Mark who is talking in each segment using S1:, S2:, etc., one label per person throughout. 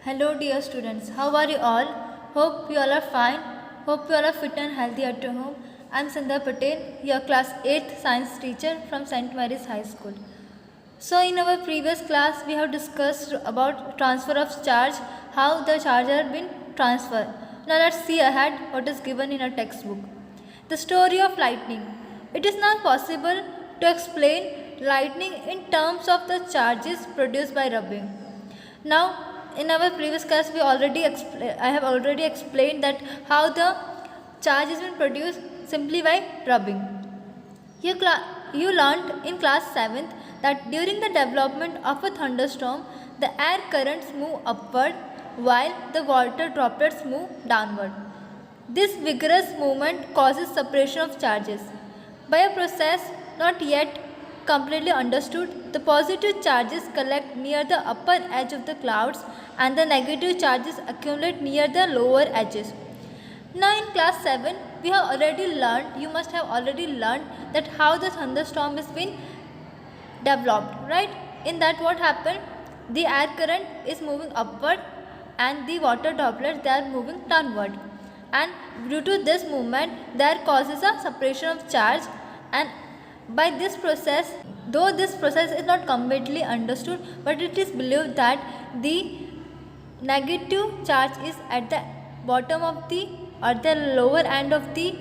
S1: Hello dear students, how are you all? Hope you all are fine. Hope you all are fit and healthy at your home. I am Sandhya Patel, your class 8th science teacher from St. Mary's High School. So in our previous class we have discussed about transfer of charge, how the charge has been transferred. Now let's see ahead what is given in our textbook. The story of lightning. It is not possible to explain lightning in terms of the charges produced by rubbing. Now in our previous class I have already explained that how the charge has been produced simply by rubbing. You learned in class 7th that during the development of a thunderstorm, the air currents move upward while the water droplets move downward. This vigorous movement causes separation of charges. By a process not yet completely understood, the positive charges collect near the upper edge of the clouds and the negative charges accumulate near the lower edges. Now in class 7, you must have already learned that how the thunderstorm is been developed, right? In that what happened? The air current is moving upward and the water droplets they are moving downward. And due to this movement, there causes a separation of charge, and by this process, though this process is not completely understood, but it is believed that the negative charge is at the bottom of the or the lower end of the,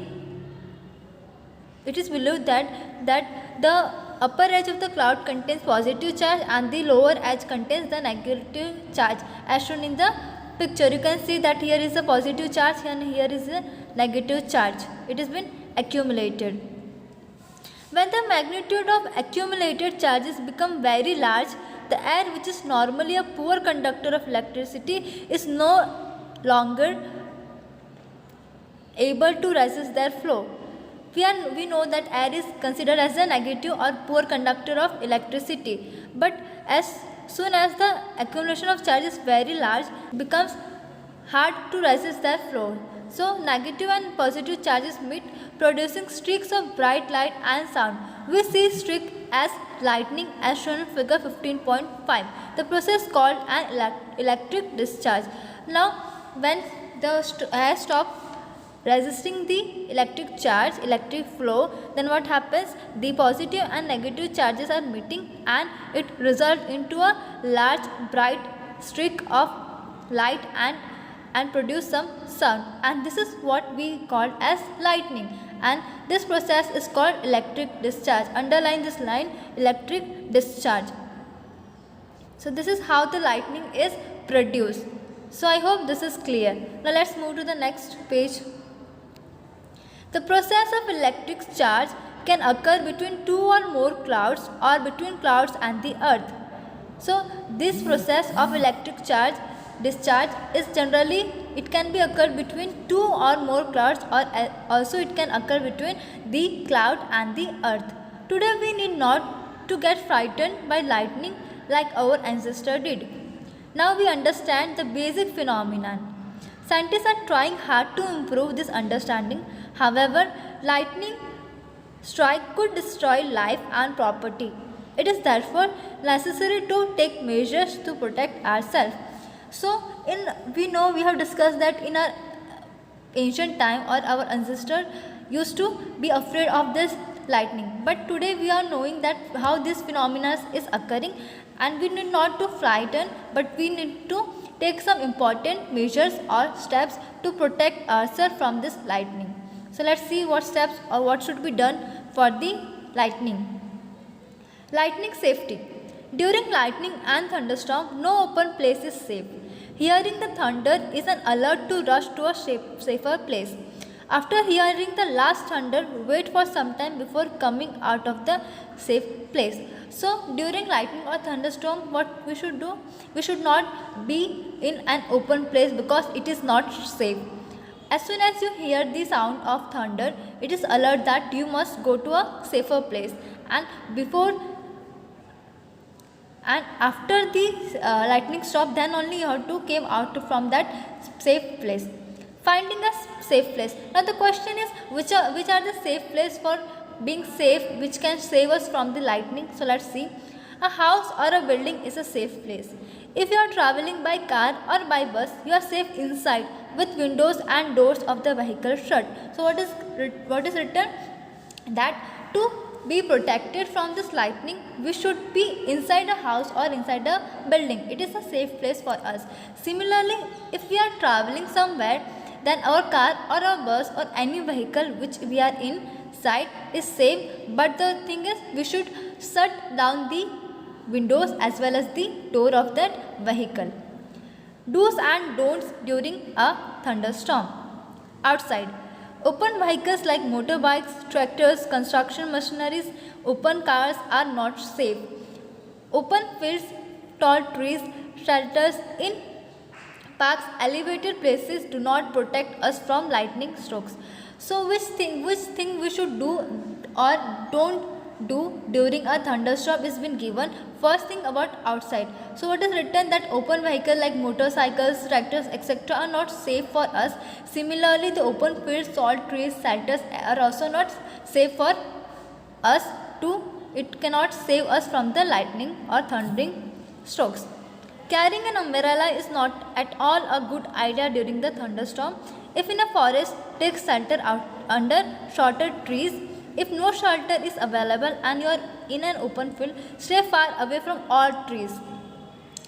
S1: it is believed that the upper edge of the cloud contains positive charge and the lower edge contains the negative charge. As shown in the picture, you can see that here is a positive charge and here is a negative charge. It has been accumulated. When the magnitude of accumulated charges become very large, the air, which is normally a poor conductor of electricity, is no longer able to resist their flow. We know that air is considered as a negative or poor conductor of electricity, but as soon as the accumulation of charge is very large, it becomes hard to resist their flow. So negative and positive charges meet, producing streaks of bright light and sound. We see streak as lightning as shown in figure 15.5. The process called an electric discharge. Now when the air stops resisting the electric charge, electric flow, then what happens? The positive and negative charges are meeting and it results into a large bright streak of light and produce some sound, and this is what we call as lightning, and this process is called electric discharge. Underline this line, electric discharge. So this is how the lightning is produced. So I hope this is clear. Now let's move to the next page. The process of electric charge can occur between two or more clouds or between clouds and the earth. So this process of electric charge discharge is generally, it can be occurred between two or more clouds, or also it can occur between the cloud and the earth. Today we need not to get frightened by lightning like our ancestor did. Now we understand the basic phenomenon. Scientists are trying hard to improve this understanding. However, lightning strike could destroy life and property. It is therefore necessary to take measures to protect ourselves. So we have discussed that in our ancient time or our ancestor used to be afraid of this lightning, but today we are knowing that how this phenomenon is occurring, and we need not to frighten, but we need to take some important measures or steps to protect ourselves from this lightning. So let's see what steps or what should be done for the lightning. Lightning safety. During lightning and thunderstorm, no open place is safe. Hearing the thunder is an alert to rush to a safer place. After hearing the last thunder, wait for some time before coming out of the safe place. So during lightning or thunderstorm, what we should do? We should not be in an open place because it is not safe. As soon as you hear the sound of thunder, it is alert that you must go to a safer place, and after the lightning stop, then only you have to came out from that safe place. Finding a safe place. Now the question is, which are the safe place for being safe, which can save us from the lightning? So let's see. A house or a building is a safe place. If you are traveling by car or by bus, you are safe inside with windows and doors of the vehicle shut. So what is written? That to be protected from this lightning, we should be inside a house or inside a building. It is a safe place for us. Similarly, if we are traveling somewhere, then our car or our bus or any vehicle which we are inside is safe, but the thing is we should shut down the windows as well as the door of that vehicle. Do's and don'ts during a thunderstorm. Outside, open vehicles like motorbikes, tractors, construction machineries, open cars are not safe. Open fields, tall trees, shelters in parks, elevated places do not protect us from lightning strokes. So which thing we should do or don't do during a thunderstorm is been given. First thing about outside. So what is written? That open vehicle like motorcycles, tractors, etc. are not safe for us. Similarly, the open fields, tall trees, shelters are also not safe for us to. It cannot save us from the lightning or thundering strokes. Carrying an umbrella is not at all a good idea during the thunderstorm. If in a forest, take shelter out under shorter trees. If no shelter is available and you are in an open field, stay far away from all trees.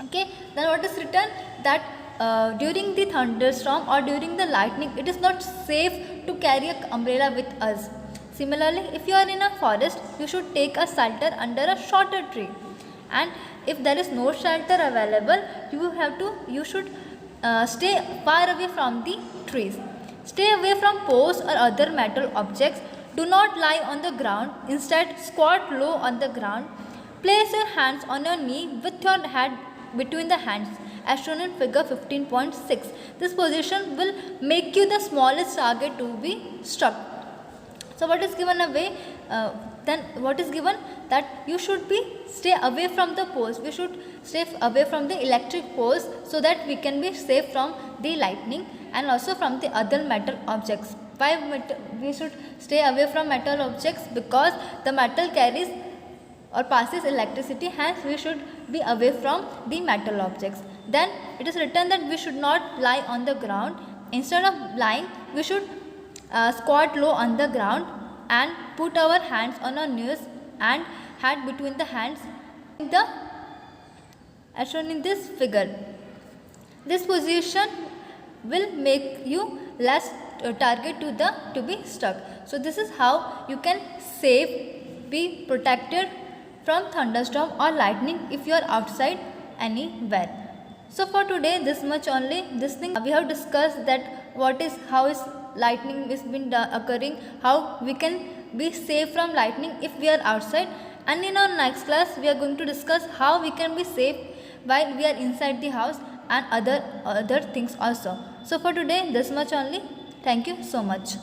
S1: Okay, then what is written? That during the thunderstorm or during the lightning, it is not safe to carry an umbrella with us. Similarly, if you are in a forest, you should take a shelter under a shorter tree. And if there is no shelter available, you should stay far away from the trees. Stay away from posts or other metal objects. Do not lie on the ground. Instead, squat low on the ground. Place your hands on your knee with your head between the hands, as shown in figure 15.6. This position will make you the smallest target to be struck. So what is given away? Then what is given? That you should be stay away from the poles. We should stay away from the electric poles so that we can be safe from the lightning and also from the other metal objects. Why we should stay away from metal objects? Because the metal carries or passes electricity, hence we should be away from the metal objects. Then it is written that we should not lie on the ground. Instead of lying, we should squat low on the ground and put our hands on our knees and head between the hands as shown in this figure. This position will make you less target to be struck. So this is how you can be protected from thunderstorm or lightning if you are outside anywhere. So for today, this much only. This thing we have discussed, that how is lightning is been occurring, how we can be safe from lightning if we are outside, and in our next class we are going to discuss how we can be safe while we are inside the house and other things also. So for today, this much only. Thank you so much.